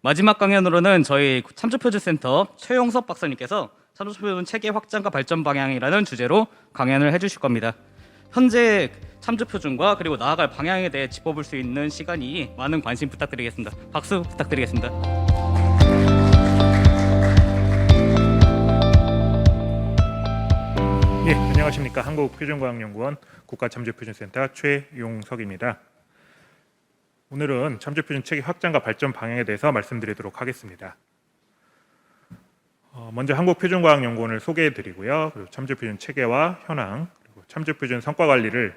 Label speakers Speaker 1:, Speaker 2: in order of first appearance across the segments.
Speaker 1: 마지막 강연으로는 저희 참조표준센터 최용섭 박사님께서 참조표준 체계 확장과 발전 방향이라는 주제로 강연을 해주실 겁니다. 현재 참조표준과 그리고 나아갈 방향에 대해 짚어볼 수 있는 시간이 많은 관심 부탁드리겠습니다. 박수 부탁드리겠습니다.
Speaker 2: 예, 안녕하십니까. 한국표준과학연구원 국가참조표준센터 최용석입니다. 오늘은 참조표준 체계 확장과 발전 방향에 대해서 말씀드리도록 하겠습니다. 먼저 한국표준과학연구원을 소개해드리고요. 그리고 참조표준 체계와 현황, 그리고 참조표준 성과 관리를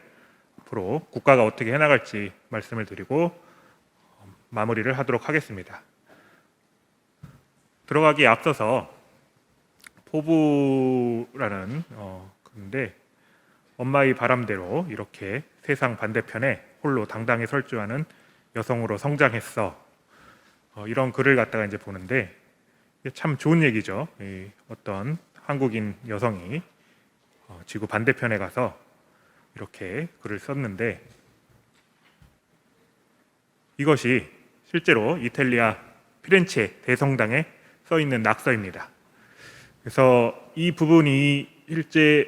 Speaker 2: 앞으로 국가가 어떻게 해나갈지 말씀을 드리고 마무리를 하도록 하겠습니다. 들어가기에 앞서서 포부라는 건데, 엄마의 바람대로 이렇게 세상 반대편에 홀로 당당히 설 줄 아는 여성으로 성장했어. 이런 글을 갖다가 이제 보는데 참 좋은 얘기죠. 어떤 한국인 여성이 지구 반대편에 가서 이렇게 글을 썼는데, 이것이 실제로 이탈리아 피렌체 대성당에 써 있는 낙서입니다. 그래서 이 부분이 실제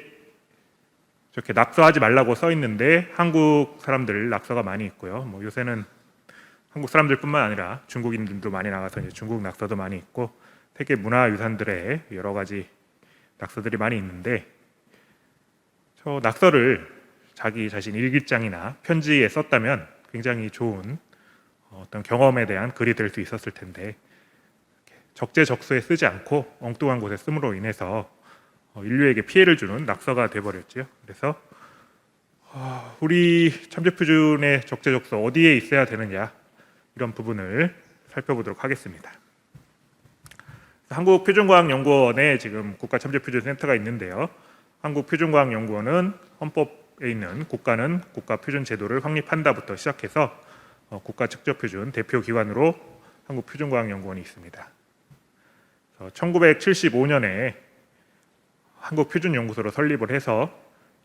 Speaker 2: 저렇게 낙서하지 말라고 써 있는데 한국 사람들 낙서가 많이 있고요. 요새는 한국 사람들뿐만 아니라 중국인들도 많이 나가서 이제 중국 낙서도 많이 있고 세계 문화유산들의 여러 가지 낙서들이 많이 있는데, 저 낙서를 자기 자신 일기장이나 편지에 썼다면 굉장히 좋은 어떤 경험에 대한 글이 될 수 있었을 텐데, 적재적소에 쓰지 않고 엉뚱한 곳에 씀으로 인해서 인류에게 피해를 주는 낙서가 돼버렸죠. 그래서 우리 참조표준의 적재적소 어디에 있어야 되느냐, 이런 부분을 살펴보도록 하겠습니다. 한국표준과학연구원에 지금 국가참조표준센터가 있는데요. 한국표준과학연구원은 헌법에 있는 국가는 국가표준제도를 확립한다부터 시작해서 국가측정표준 대표기관으로 한국표준과학연구원이 있습니다. 1975년에 한국표준연구소로 설립을 해서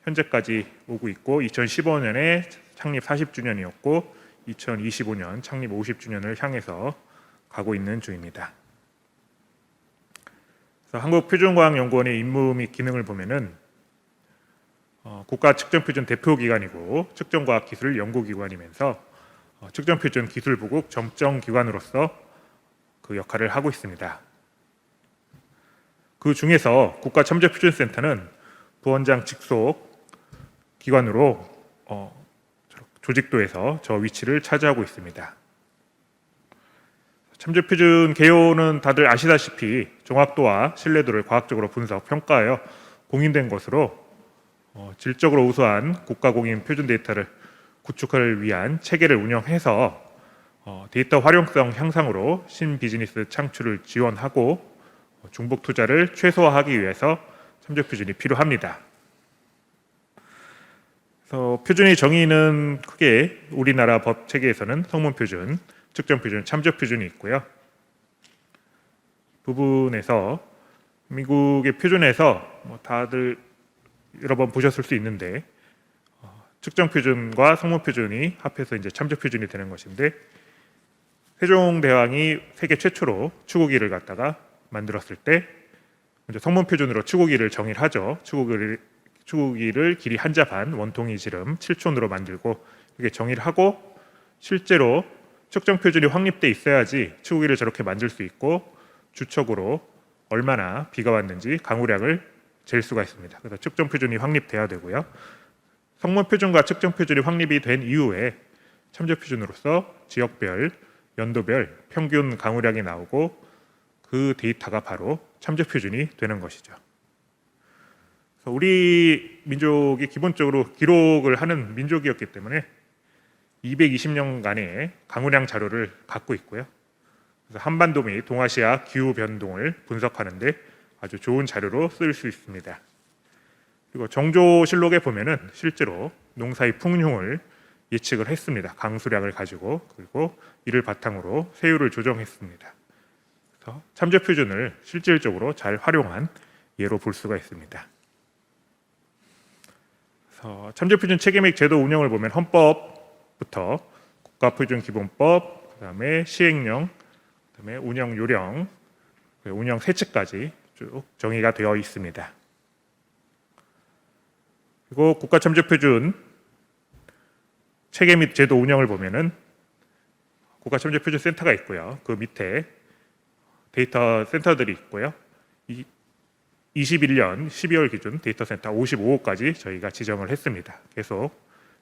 Speaker 2: 현재까지 오고 있고, 2015년에 창립 40주년이었고 2025년 창립 50주년을 향해서 가고 있는 중입니다. 그래서 한국표준과학연구원의 임무 및 기능을 보면은 국가측정표준 대표기관이고 측정과학기술 연구기관이면서 측정표준 기술부국 점정기관으로서 그 역할을 하고 있습니다. 그 중에서 국가참조표준센터는 부원장 직속 기관으로 조직도에서 저 위치를 차지하고 있습니다. 참조표준 개요는 다들 아시다시피 정확도와 신뢰도를 과학적으로 분석, 평가하여 공인된 것으로 질적으로 우수한 국가공인 표준 데이터를 구축을 위한 체계를 운영해서 데이터 활용성 향상으로 신비즈니스 창출을 지원하고 중복 투자를 최소화하기 위해서 참조표준이 필요합니다. 그래서 표준의 정의는 크게 우리나라 법 체계에서는 성문표준, 측정표준, 참조표준이 있고요. 부분에서 미국의 표준에서 다들 여러 번 보셨을 수 있는데, 측정표준과 성문표준이 합해서 이제 참조표준이 되는 것인데, 세종대왕이 세계 최초로 추구기를 갖다가 만들었을 때 먼저 성문표준으로 추구기를 정의를 하죠. 추구기를 길이 한자 반, 원통이 지름 7촌으로 만들고 이렇게 정의를 하고, 실제로 측정표준이 확립돼 있어야지 추구기를 저렇게 만들 수 있고 주척으로 얼마나 비가 왔는지 강우량을 잴 수가 있습니다. 그래서 측정표준이 확립돼야 되고요. 성문표준과 측정표준이 확립이 된 이후에 참조표준으로서 지역별, 연도별 평균 강우량이 나오고 그 데이터가 바로 참조표준이 되는 것이죠. 그래서 우리 민족이 기본적으로 기록을 하는 민족이었기 때문에 220년간의 강우량 자료를 갖고 있고요. 그래서 한반도 및 동아시아 기후 변동을 분석하는데 아주 좋은 자료로 쓸 수 있습니다. 그리고 정조실록에 보면은 실제로 농사의 풍흉을 예측을 했습니다. 강수량을 가지고, 그리고 이를 바탕으로 세율을 조정했습니다. 그래서 참조표준을 실질적으로 잘 활용한 예로 볼 수가 있습니다. 그래서 참조표준 체계 및 제도 운영을 보면 헌법부터 국가표준기본법, 그다음에 시행령, 그다음에 운영 요령, 운영 세칙까지 쭉 정의가 되어 있습니다. 그리고 국가참조표준 체계 및 제도 운영을 보면은 국가참조표준센터가 있고요. 그 밑에 데이터 센터들이 있고요. 21년 12월 기준 데이터 센터 55호까지 저희가 지정을 했습니다. 계속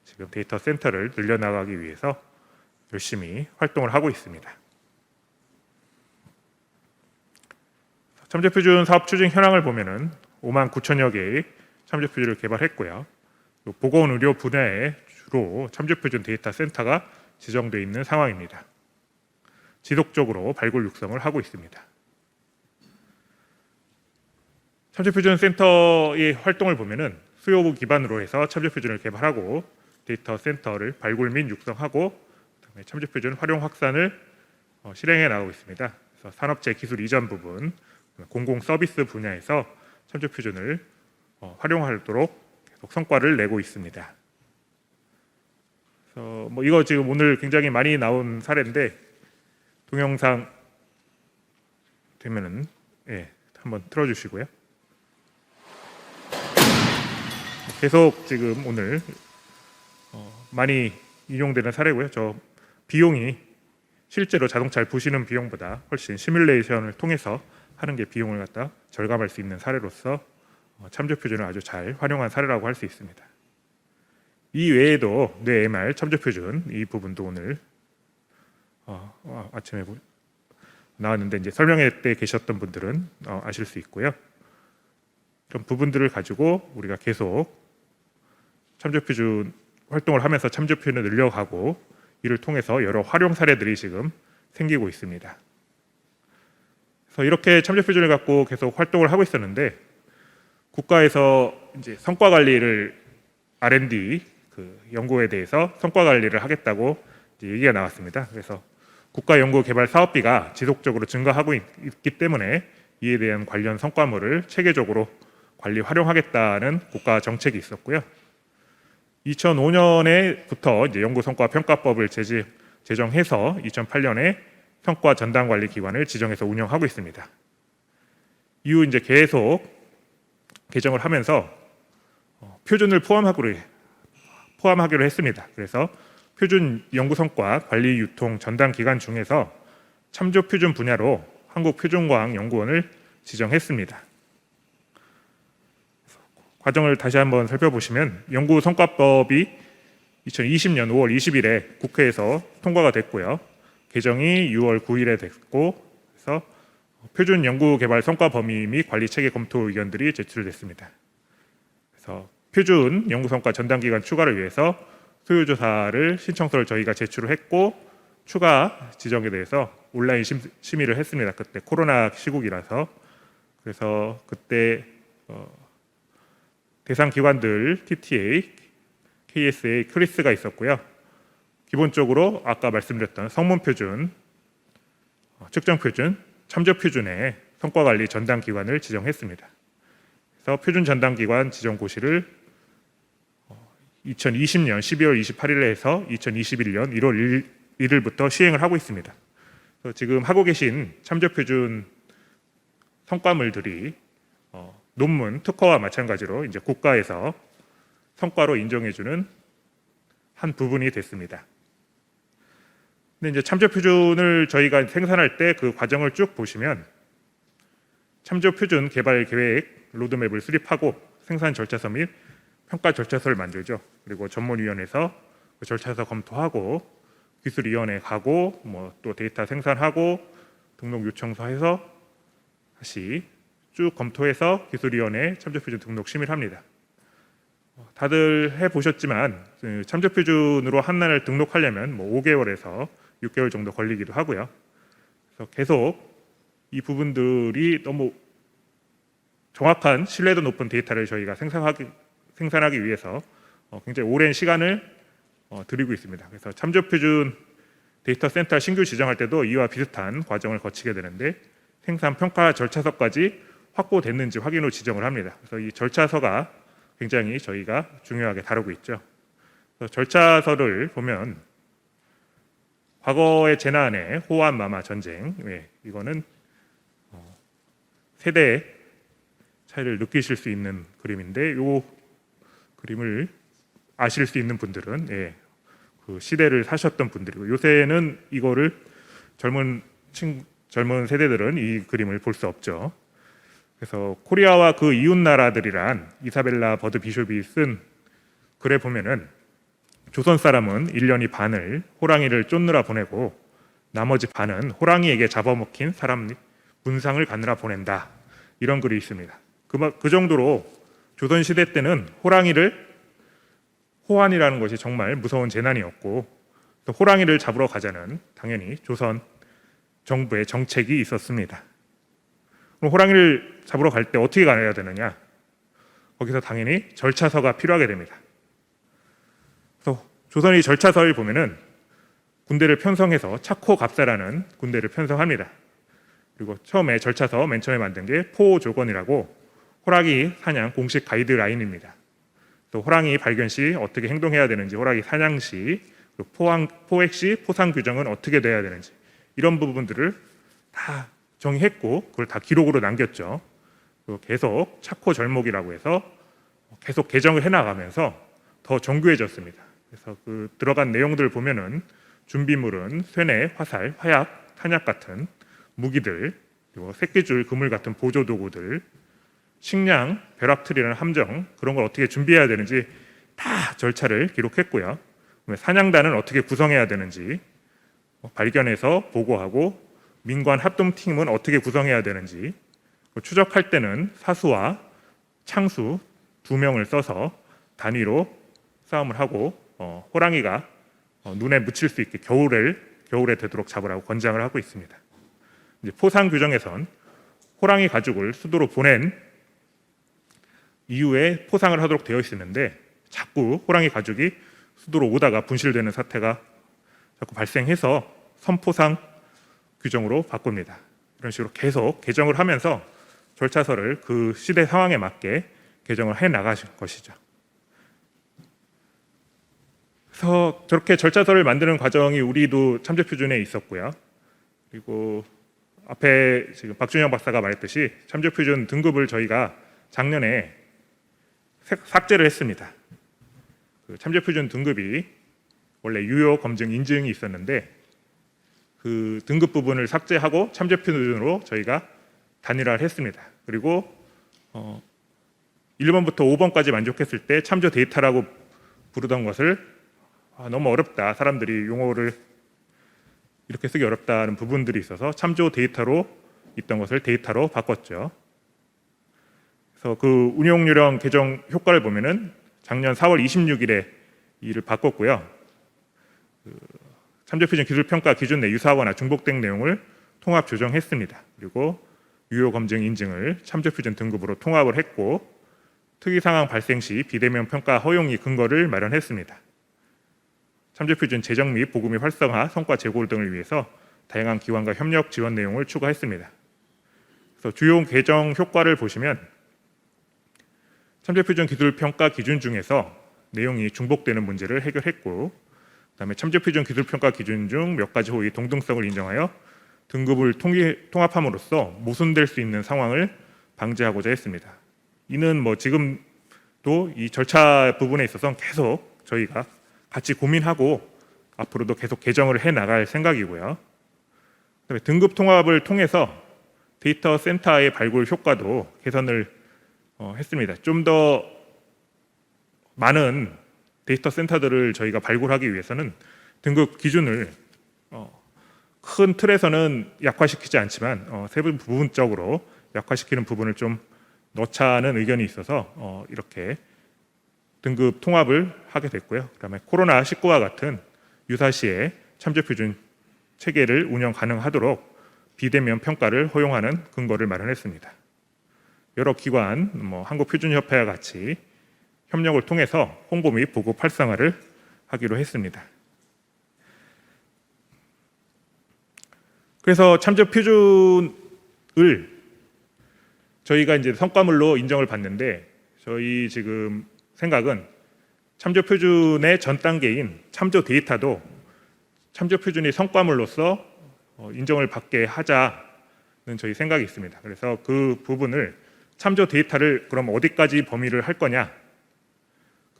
Speaker 2: 지금 데이터 센터를 늘려나가기 위해서 열심히 활동을 하고 있습니다. 참조표준 사업 추진 현황을 보면은 5만 9천여 개의 참조표준을 개발했고요. 보건의료 분야에 주로 참조표준 데이터 센터가 지정되어 있는 상황입니다. 지속적으로 발굴 육성을 하고 있습니다. 참조표준 센터의 활동을 보면은 수요 기반으로 해서 참조표준을 개발하고 데이터 센터를 발굴 및 육성하고 그다음에 참조표준 활용 확산을 실행해 나가고 있습니다. 그래서 산업재 기술 이전 부분, 공공 서비스 분야에서 참조표준을 활용하도록 계속 성과를 내고 있습니다. 그래서 이거 지금 오늘 굉장히 많이 나온 사례인데 동영상 되면은 한번 틀어주시고요. 계속 지금 오늘 많이 인용되는 사례고요. 저 비용이 실제로 자동차를 부시는 비용보다 훨씬 시뮬레이션을 통해서 하는 게 비용을 갖다 절감할 수 있는 사례로서 참조표준을 아주 잘 활용한 사례라고 할 수 있습니다. 이 외에도 뇌MR 참조표준 이 부분도 오늘 아침에 나왔는데 이제 설명회 때 계셨던 분들은 아실 수 있고요. 그런 부분들을 가지고 우리가 계속 참조표준 활동을 하면서 참조표준을 늘려가고 이를 통해서 여러 활용 사례들이 지금 생기고 있습니다. 그래서 이렇게 참조표준을 갖고 계속 활동을 하고 있었는데 국가에서 이제 성과 관리를 R&D 그 연구에 대해서 성과 관리를 하겠다고 이제 얘기가 나왔습니다. 그래서 국가 연구 개발 사업비가 지속적으로 증가하고 있기 때문에 이에 대한 관련 성과물을 체계적으로 관리 활용하겠다는 국가 정책이 있었고요. 2005년에부터 이제 연구성과평가법을 제정해서 2008년에 성과 전담 관리 기관을 지정해서 운영하고 있습니다. 이후 이제 계속 개정을 하면서 표준을 포함하기로 했습니다. 그래서 표준 연구성과 관리 유통 전담 기관 중에서 참조표준 분야로 한국표준과학연구원을 지정했습니다. 과정을 다시 한번 살펴보시면 연구성과법이 2020년 5월 20일에 국회에서 통과가 됐고요. 개정이 6월 9일에 됐고 그래서 표준 연구개발 성과 범위 및 관리 체계 검토 의견들이 제출됐습니다. 그래서 표준 연구성과 전담기관 추가를 위해서 소요조사를 신청서를 저희가 제출을 했고 추가 지정에 대해서 온라인 심의를 했습니다. 그때 코로나 시국이라서 그래서 그때 대상 기관들 TTA, KSA, 크리스가 있었고요. 기본적으로 아까 말씀드렸던 성문표준, 측정표준, 참조표준의 성과관리 전담기관을 지정했습니다. 그래서 표준 전담기관 지정고시를 2020년 12월 28일에 해서 2021년 1월 1일부터 시행을 하고 있습니다. 그래서 지금 하고 계신 참조표준 성과물들이 논문, 특허와 마찬가지로 이제 국가에서 성과로 인정해주는 한 부분이 됐습니다. 근데 이제 참조표준을 저희가 생산할 때 그 과정을 쭉 보시면 참조표준 개발 계획 로드맵을 수립하고 생산 절차서 및 평가 절차서를 만들죠. 그리고 전문위원회에서 그 절차서 검토하고 기술위원회 가고 또 데이터 생산하고 등록 요청서 해서 다시 쭉 검토해서 기술위원회 참조표준 등록 심의를 합니다. 다들 해보셨지만 참조표준으로 하나를 등록하려면 5개월에서 6개월 정도 걸리기도 하고요. 그래서 계속 이 부분들이 너무 정확한 신뢰도 높은 데이터를 저희가 생산하기 위해서 굉장히 오랜 시간을 들이고 있습니다. 그래서 참조표준 데이터 센터 신규 지정할 때도 이와 비슷한 과정을 거치게 되는데 생산 평가 절차서까지 확보됐는지 확인 후 지정을 합니다. 그래서 이 절차서가 굉장히 저희가 중요하게 다루고 있죠. 그래서 절차서를 보면 과거의 재난의 호환 마마 전쟁, 이거는 세대의 차이를 느끼실 수 있는 그림인데, 이 그림을 아실 수 있는 분들은 그 시대를 사셨던 분들이고, 요새는 이거를 젊은 세대들은 이 그림을 볼 수 없죠. 그래서 코리아와 그 이웃 나라들이란 이사벨라 버드 비숍이 쓴 글에 보면은 조선 사람은 1년이 반을 호랑이를 쫓느라 보내고 나머지 반은 호랑이에게 잡아먹힌 사람 문상을 갖느라 보낸다, 이런 글이 있습니다. 그 정도로 조선 시대 때는 호환이라는 것이 정말 무서운 재난이었고, 또 호랑이를 잡으러 가자는 당연히 조선 정부의 정책이 있었습니다. 그럼 호랑이를 잡으러 갈 때 어떻게 가야 되느냐? 거기서 당연히 절차서가 필요하게 됩니다. 그래서 조선의 절차서를 보면은 군대를 편성해서 차코갑사라는 군대를 편성합니다. 그리고 처음에 절차서 맨 처음에 만든 게 포조건이라고 호랑이 사냥 공식 가이드라인입니다. 또 호랑이 발견 시 어떻게 행동해야 되는지, 호랑이 사냥 시, 포획 시 포상 규정은 어떻게 돼야 되는지, 이런 부분들을 다 정의했고 그걸 다 기록으로 남겼죠. 그리고 계속 차코 절목이라고 해서 계속 개정을 해나가면서 더 정교해졌습니다. 그래서 그 들어간 내용들 보면은 준비물은 쇠뇌, 화살, 화약, 탄약 같은 무기들, 그리고 새끼줄, 그물 같은 보조 도구들, 식량, 벼락틀이라는 함정, 그런 걸 어떻게 준비해야 되는지 다 절차를 기록했고요. 사냥단은 어떻게 구성해야 되는지, 발견해서 보고하고 민관 합동팀은 어떻게 구성해야 되는지, 추적할 때는 사수와 창수 2명을 써서 단위로 싸움을 하고 호랑이가 눈에 묻힐 수 있게 겨울에 되도록 잡으라고 권장을 하고 있습니다. 이제 포상 규정에선 호랑이 가죽을 수도로 보낸 이후에 포상을 하도록 되어 있었는데, 자꾸 호랑이 가죽이 수도로 오다가 분실되는 사태가 자꾸 발생해서 선포상 규정으로 바꿉니다. 이런 식으로 계속 개정을 하면서 절차서를 그 시대 상황에 맞게 개정을 해 나가신 것이죠. 그래서 저렇게 절차서를 만드는 과정이 우리도 참조표준에 있었고요. 그리고 앞에 지금 박준영 박사가 말했듯이 참조표준 등급을 저희가 작년에 삭제를 했습니다. 그 참조표준 등급이 원래 유효 검증 인증이 있었는데 그 등급 부분을 삭제하고 참조표준으로 저희가 단일화를 했습니다. 그리고 1번부터 5번까지 만족했을 때 참조 데이터라고 부르던 것을 너무 어렵다, 사람들이 용어를 이렇게 쓰기 어렵다는 부분들이 있어서 참조 데이터로 있던 것을 데이터로 바꿨죠. 그래서 그 운용 요령 개정 효과를 보면은 작년 4월 26일에 이를 바꿨고요. 참조표준 기술평가 기준 내 유사하거나 중복된 내용을 통합 조정했습니다. 그리고 유효 검증 인증을 참조표준 등급으로 통합을 했고, 특이상황 발생 시 비대면 평가 허용이 근거를 마련했습니다. 참조표준 제정 및 보고 및 활성화, 성과 제고 등을 위해서 다양한 기관과 협력 지원 내용을 추가했습니다. 그래서 주요 개정 효과를 보시면 참조표준 기술평가 기준 중에서 내용이 중복되는 문제를 해결했고, 그다음에 참조표준 기술평가 기준 중 몇 가지 호의 동등성을 인정하여 등급을 통합함으로써 모순될 수 있는 상황을 방지하고자 했습니다. 이는 지금도 이 절차 부분에 있어서 계속 저희가 같이 고민하고 앞으로도 계속 개정을 해 나갈 생각이고요. 그다음에 등급 통합을 통해서 데이터 센터의 발굴 효과도 개선을 했습니다. 좀 더 많은 데이터 센터들을 저희가 발굴하기 위해서는 등급 기준을 큰 틀에서는 약화시키지 않지만 세부 부분적으로 약화시키는 부분을 좀 넣자는 의견이 있어서 이렇게 등급 통합을 하게 됐고요. 그다음에 코로나19와 같은 유사시에 참조표준 체계를 운영 가능하도록 비대면 평가를 허용하는 근거를 마련했습니다. 여러 기관, 한국표준협회와 같이 협력을 통해서 홍보 및 보급 활성화를 하기로 했습니다. 그래서 참조표준을 저희가 이제 성과물로 인정을 받는데, 저희 지금 생각은 참조표준의 전 단계인 참조 데이터도 참조 표준이 성과물로서 인정을 받게 하자는 저희 생각이 있습니다. 그래서 그 부분을 참조 데이터를 그럼 어디까지 범위를 할 거냐,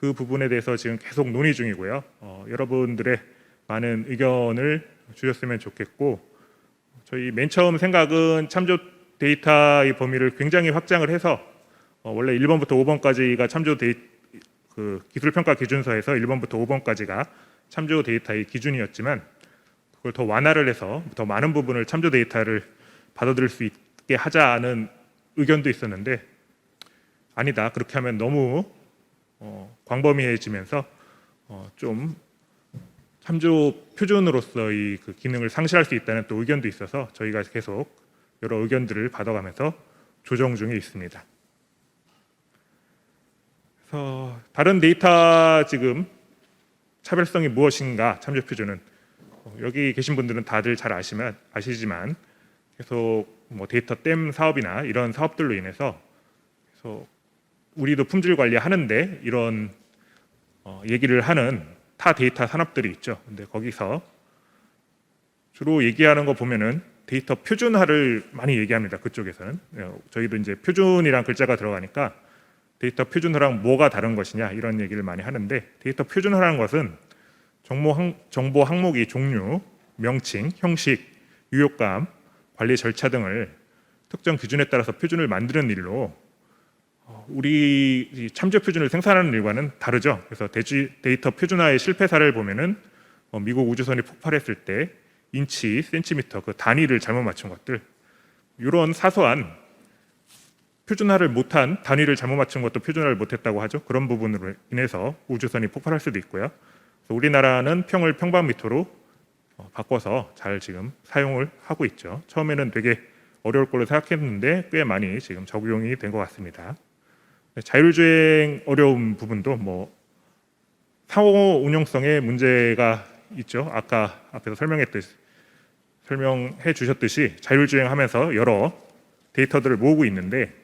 Speaker 2: 그 부분에 대해서 지금 계속 논의 중이고요. 여러분들의 많은 의견을 주셨으면 좋겠고, 저희 맨 처음 생각은 참조 데이터의 범위를 굉장히 확장을 해서 원래 1번부터 5번까지가 참조 그 기술평가 기준서에서 1번부터 5번까지가 참조 데이터의 기준이었지만, 그걸 더 완화를 해서 더 많은 부분을 참조 데이터를 받아들일 수 있게 하자는 의견도 있었는데, 아니다, 그렇게 하면 너무 광범위해지면서 좀 참조 표준으로서의 그 기능을 상실할 수 있다는 또 의견도 있어서 저희가 계속 여러 의견들을 받아가면서 조정 중에 있습니다. 그래서 다른 데이터 지금 차별성이 무엇인가, 참조 표준은 여기 계신 분들은 다들 잘 아시지만 계속 뭐 데이터 댐 사업이나 이런 사업들로 인해서 계속 우리도 품질 관리하는데 이런 얘기를 하는 타 데이터 산업들이 있죠. 근데 거기서 주로 얘기하는 거 보면은 데이터 표준화를 많이 얘기합니다. 그쪽에서는 저희도 이제 표준이란 글자가 들어가니까 데이터 표준화랑 뭐가 다른 것이냐 이런 얘기를 많이 하는데, 데이터 표준화라는 것은 정보 항목의 종류, 명칭, 형식, 유효감, 관리 절차 등을 특정 기준에 따라서 표준을 만드는 일로 우리 참조 표준을 생산하는 일과는 다르죠. 그래서 데이터 표준화의 실패 사례를 보면은 미국 우주선이 폭발했을 때 인치, 센티미터 그 단위를 잘못 맞춘 것들, 이런 사소한 표준화를 못한 단위를 잘못 맞춘 것도 표준화를 못했다고 하죠. 그런 부분으로 인해서 우주선이 폭발할 수도 있고요. 우리나라는 평을 평방미터로 바꿔서 잘 지금 사용을 하고 있죠. 처음에는 되게 어려울 걸로 생각했는데 꽤 많이 지금 적용이 된 것 같습니다. 자율주행 어려운 부분도 뭐 상호 운용성에 문제가 있죠. 아까 앞에서 설명해 주셨듯이 자율주행하면서 여러 데이터들을 모으고 있는데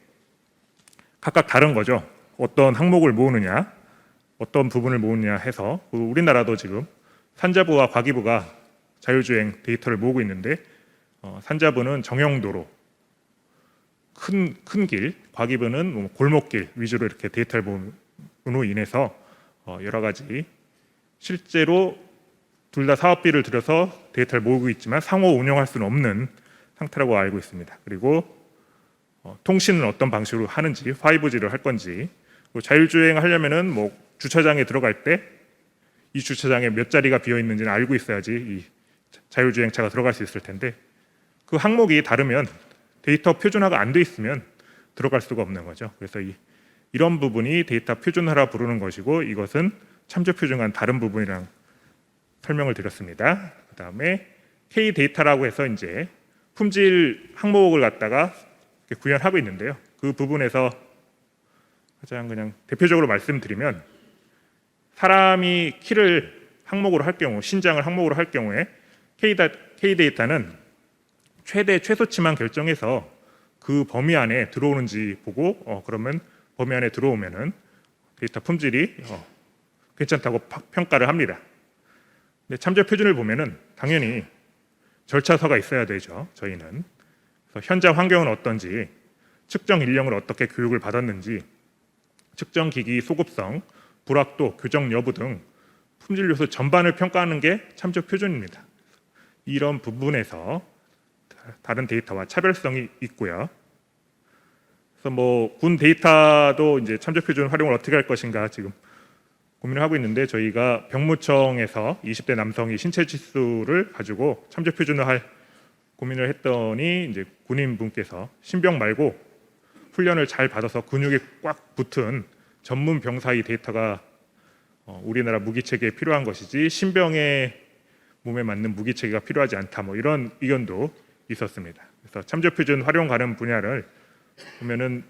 Speaker 2: 각각 다른 거죠. 어떤 항목을 모으느냐, 어떤 부분을 모으느냐 해서 우리나라도 지금 산자부와 과기부가 자율주행 데이터를 모으고 있는데 산자부는 정형도로 큰 길, 과기부는 뭐 골목길 위주로 이렇게 데이터를 모음으로 인해서 여러 가지 실제로 둘 다 사업비를 들여서 데이터를 모으고 있지만 상호 운영할 수는 없는 상태라고 알고 있습니다. 그리고 통신은 어떤 방식으로 하는지, 5G를 할 건지, 자율주행 하려면은 뭐 주차장에 들어갈 때 이 주차장에 몇 자리가 비어 있는지는 알고 있어야지 이 자율주행차가 들어갈 수 있을 텐데, 그 항목이 다르면 데이터 표준화가 안 돼 있으면 들어갈 수가 없는 거죠. 그래서 이런 부분이 데이터 표준화라 부르는 것이고, 이것은 참조 표준과는 다른 부분이랑 설명을 드렸습니다. 그다음에 K 데이터라고 해서 이제 품질 항목을 갖다가 구현하고 있는데요. 그 부분에서 가장 그냥 대표적으로 말씀드리면, 사람이 키를 항목으로 할 경우, 신장을 항목으로 할 경우에 K 데이터는 최대 최소치만 결정해서 그 범위 안에 들어오는지 보고 그러면 범위 안에 들어오면은 데이터 품질이 괜찮다고 평가를 합니다. 근데 참조 표준을 보면은 당연히 절차서가 있어야 되죠. 저희는 그래서 현장 환경은 어떤지, 측정 인력을 어떻게 교육을 받았는지, 측정 기기 소급성, 불확도, 교정 여부 등 품질 요소 전반을 평가하는 게 참조 표준입니다. 이런 부분에서 다른 데이터와 차별성이 있고요. 그래서 뭐 군 데이터도 이제 참조 표준 활용을 어떻게 할 것인가 지금 고민을 하고 있는데, 저희가 병무청에서 20대 남성이 신체 지수를 가지고 참조 표준을 할 고민을 했더니, 이제 군인분께서 신병 말고 훈련을 잘 받아서 근육에 꽉 붙은 전문 병사의 데이터가 우리나라 무기 체계에 필요한 것이지 신병의 몸에 맞는 무기 체계가 필요하지 않다, 뭐 이런 의견도 있었습니다. 그래서 참조 표준 활용 가능 분야를 보면은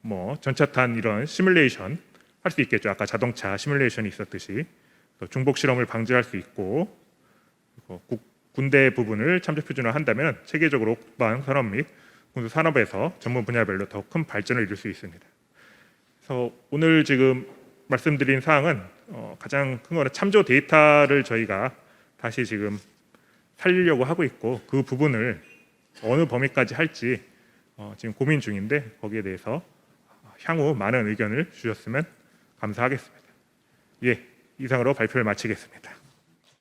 Speaker 2: 뭐 전차탄 이런 시뮬레이션 할 수 있겠죠. 아까 자동차 시뮬레이션이 있었듯이 중복 실험을 방지할 수 있고, 군대 부분을 참조 표준화 한다면 체계적으로 국방 산업 및 군수 산업에서 전문 분야별로 더 큰 발전을 이룰 수 있습니다. 그래서 오늘 지금 말씀드린 사항은 가장 큰 거는 참조 데이터를 저희가 다시 지금 살리려고 하고 있고 그 부분을 어느 범위까지 할지 지금 고민 중인데 거기에 대해서 향후 많은 의견을 주셨으면 감사하겠습니다. 예, 이상으로 발표를 마치겠습니다.